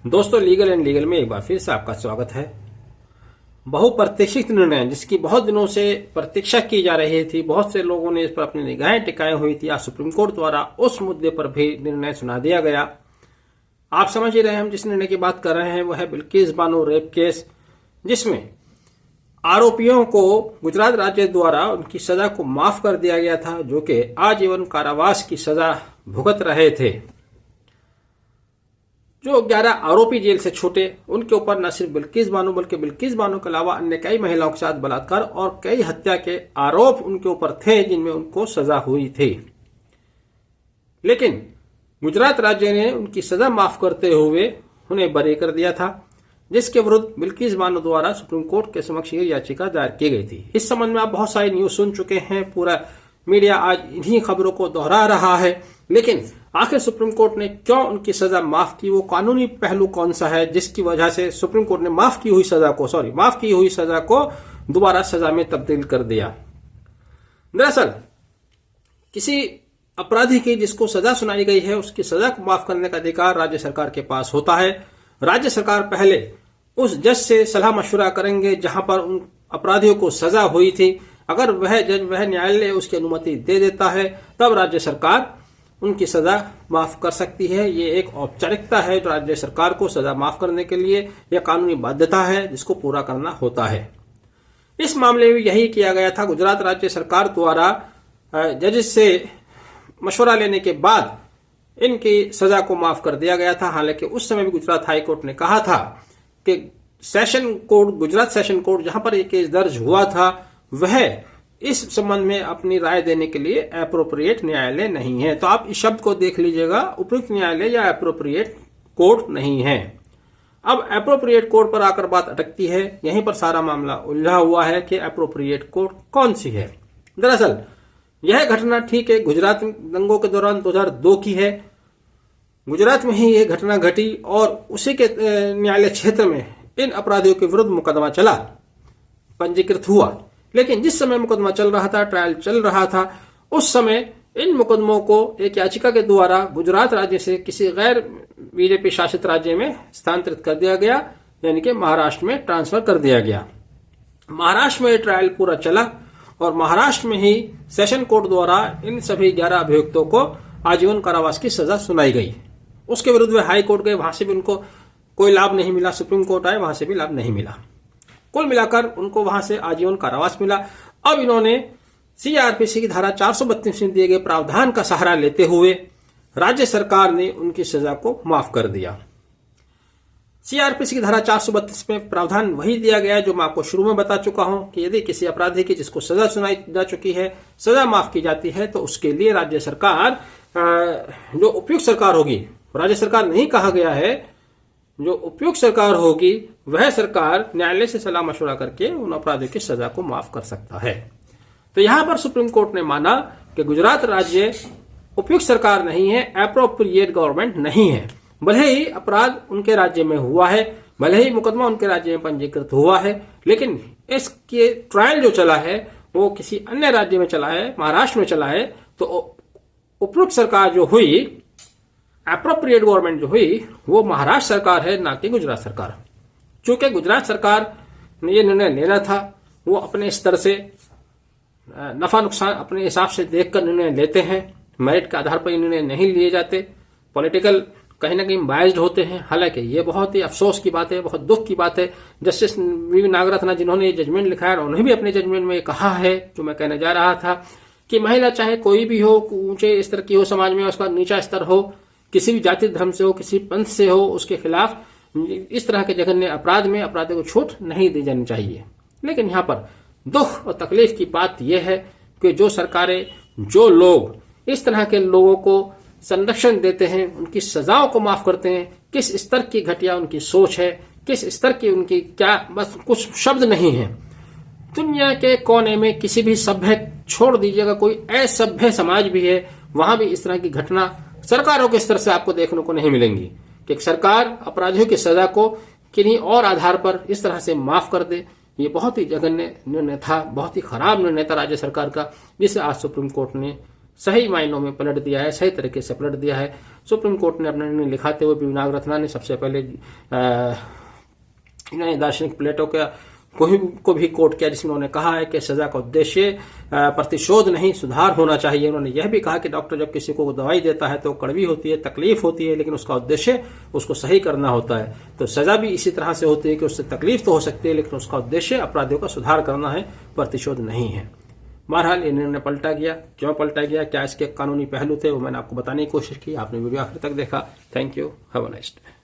दोस्तों, legal and legal में एक बार फिर से आपका स्वागत है। बहुप्रतीक्षित निर्णय जिसकी बहुत दिनों से प्रतीक्षा की जा रही थी, बहुत से लोगों ने इस पर अपनी निगाहें टिकाई हुई थी। आज सुप्रीम कोर्ट द्वारा उस मुद्दे पर भी निर्णय सुना दिया गया। आप समझ ही रहे हैं हम जिस निर्णय की बात कर रहे हैं वो है बिल्किस बानो रेप केस, जिसमें आरोपियों को गुजरात राज्य द्वारा उनकी सजा को माफ कर दिया गया था, जो कि आजीवन कारावास की सजा भुगत रहे थे। जो 11 आरोपी जेल से छूटे, उनके ऊपर न सिर्फ बिल्किस बानो बल्कि बिल्किस बानो के अलावा अन्य कई महिलाओं के साथ बलात्कार और कई हत्या के आरोप उनके ऊपर थे, जिनमें उनको सजा हुई थी। लेकिन गुजरात राज्य ने उनकी सजा माफ करते हुए उन्हें बरी कर दिया था, जिसके विरुद्ध बिल्किस बानो द्वारा सुप्रीम कोर्ट के समक्ष ये याचिका दायर की गई थी। इस संबंध में आप बहुत सारी न्यूज सुन चुके हैं, पूरा मीडिया आज इन्हीं खबरों को दोहरा रहा है। लेकिन आखिर सुप्रीम कोर्ट ने क्यों उनकी सजा माफ की, वो कानूनी पहलू कौन सा है जिसकी वजह से सुप्रीम कोर्ट ने माफ की हुई सजा को दोबारा सजा में तब्दील कर दिया। दरअसल किसी अपराधी की जिसको सजा सुनाई गई है, उसकी सजा को माफ करने का अधिकार राज्य सरकार के पास होता है। राज्य सरकार पहले उस जज से सलाह मशवरा करेंगे जहां पर उन अपराधियों को सजा हुई थी। अगर वह जज, वह न्यायालय उसकी अनुमति दे देता है, तब राज्य सरकार उनकी सजा माफ कर सकती है। ये एक औपचारिकता है जो राज्य सरकार को सजा माफ करने के लिए यह कानूनी बाध्यता है जिसको पूरा करना होता है। इस मामले में यही किया गया था। गुजरात राज्य सरकार द्वारा जज से मशवरा लेने के बाद इनकी सजा को माफ कर दिया गया था। हालांकि उस समय भी गुजरात हाई कोर्ट ने कहा था कि गुजरात सेशन कोर्ट जहां पर यह केस दर्ज हुआ था, वह इस संबंध में अपनी राय देने के लिए एप्रोप्रिएट न्यायालय नहीं है। तो आप इस शब्द को देख लीजिएगा, उपयुक्त न्यायालय या एप्रोप्रिएट कोर्ट नहीं है। अब एप्रोप्रिएट कोर्ट पर आकर बात अटकती है। यहीं पर सारा मामला उलझा हुआ है कि एप्रोप्रिएट कोर्ट कौन सी है। दरअसल यह घटना ठीक है गुजरात दंगों के दौरान 2002 की है। गुजरात में ही यह घटना घटी और उसी के न्यायालय क्षेत्र में इन अपराधियों के विरुद्ध मुकदमा चला, पंजीकृत हुआ। लेकिन जिस समय मुकदमा चल रहा था, ट्रायल चल रहा था, उस समय इन मुकदमों को एक याचिका के द्वारा गुजरात राज्य से किसी गैर बीजेपी शासित राज्य में स्थानांतरित कर दिया गया, यानी कि महाराष्ट्र में ट्रांसफर कर दिया गया। महाराष्ट्र में ट्रायल पूरा चला और महाराष्ट्र में ही सेशन कोर्ट द्वारा इन सभी 11 अभियुक्तों को आजीवन कारावास की सजा सुनाई गई। उसके विरुद्ध वे हाई कोर्ट गए, वहां से भी उनको कोई लाभ नहीं मिला। सुप्रीम कोर्ट आए, वहां से भी लाभ नहीं मिला। कुल मिलाकर उनको वहां से आजीवन कारावास मिला। अब इन्होंने सीआरपीसी की धारा 432 में दिए गए प्रावधान का सहारा लेते हुए राज्य सरकार ने उनकी सजा को माफ कर दिया। सीआरपीसी की धारा 432 में प्रावधान वही दिया गया जो मैं आपको शुरू में बता चुका हूं कि यदि किसी अपराधी की जिसको सजा सुनाई जा चुकी है, सजा माफ की जाती है, तो उसके लिए राज्य सरकार जो उपयुक्त सरकार होगी, राज्य सरकार नहीं कहा गया है, जो उपयुक्त सरकार होगी वह सरकार न्यायालय से सलाह मशवरा करके उन अपराधियों की सजा को माफ कर सकता है। तो यहां पर सुप्रीम कोर्ट ने माना कि गुजरात राज्य उपयुक्त सरकार नहीं है, एप्रोप्रिएट गवर्नमेंट नहीं है। भले ही अपराध उनके राज्य में हुआ है, भले ही मुकदमा उनके राज्य में पंजीकृत हुआ है, लेकिन इसके ट्रायल जो चला है वो किसी अन्य राज्य में चला है, महाराष्ट्र में चला है। तो उपयुक्त सरकार जो हुई, एप्रोप्रिएट गवर्नमेंट जो हुई, वो महाराष्ट्र सरकार है, ना कि गुजरात सरकार। चूंकि गुजरात सरकार ने यह निर्णय लेना था, वो अपने स्तर से नफा नुकसान अपने हिसाब से देखकर निर्णय लेते हैं। मेरिट के आधार पर ये निर्णय नहीं लिए जाते, पॉलिटिकल कहीं ना कहीं बायस्ड होते हैं। हालांकि ये बहुत ही अफसोस की बात है, बहुत दुख की बात है। जस्टिस वी नागरत्ना जिन्होंने ये जजमेंट लिखा है, उन्होंने भी अपने जजमेंट में कहा है, जो मैं कहने जा रहा था, कि महिला चाहे कोई भी हो, ऊंचे स्तर की हो समाज में, उसका नीचा स्तर हो, किसी भी जाति धर्म से हो, किसी पंथ से हो, उसके खिलाफ इस तरह के जघन्य अपराध में अपराधी को छूट नहीं दी जानी चाहिए। लेकिन यहाँ पर दुख और तकलीफ की बात यह है कि जो सरकारें, जो लोग इस तरह के लोगों को संरक्षण देते हैं, उनकी सजाओं को माफ करते हैं, किस स्तर की घटिया उनकी सोच है, किस स्तर की उनकी क्या, बस कुछ शब्द नहीं है। दुनिया के कोने में किसी भी सभ्य, छोड़ दीजिएगा कोई असभ्य समाज भी है, वहां भी इस तरह की घटना सरकारों के स्तर से आपको देखने को नहीं मिलेंगी कि सरकार अपराधियों की सजा को किन्हीं और आधार पर इस तरह से माफ कर दे। ये बहुत ही जघन्य निर्णय था, बहुत ही खराब निर्णय था राज्य सरकार का, जिसे आज सुप्रीम कोर्ट ने सही मायनों में पलट दिया है, सही तरीके से पलट दिया है। सुप्रीम कोर्ट ने अपना निर्णय लिखाते हुए भी नागरत्ना ने सबसे पहले दार्शनिक प्लेटो को भी कोट किया, जिसमें उन्होंने कहा है कि सजा का उद्देश्य प्रतिशोध नहीं सुधार होना चाहिए। उन्होंने यह भी कहा कि डॉक्टर जब किसी को दवाई देता है तो कड़वी होती है, तकलीफ होती है, लेकिन उसका उद्देश्य उसको सही करना होता है। तो सजा भी इसी तरह से होती है कि उससे तकलीफ तो हो सकती है, लेकिन उसका उद्देश्य अपराधियों का सुधार करना है, प्रतिशोध नहीं है। बहरहाल ये निर्णय पलटा गया। क्यों पलटा गया, क्या इसके कानूनी पहलू थे, वो मैंने आपको बताने की कोशिश की। आपने वीडियो आखिर तक देखा। Thank you, have a nice day.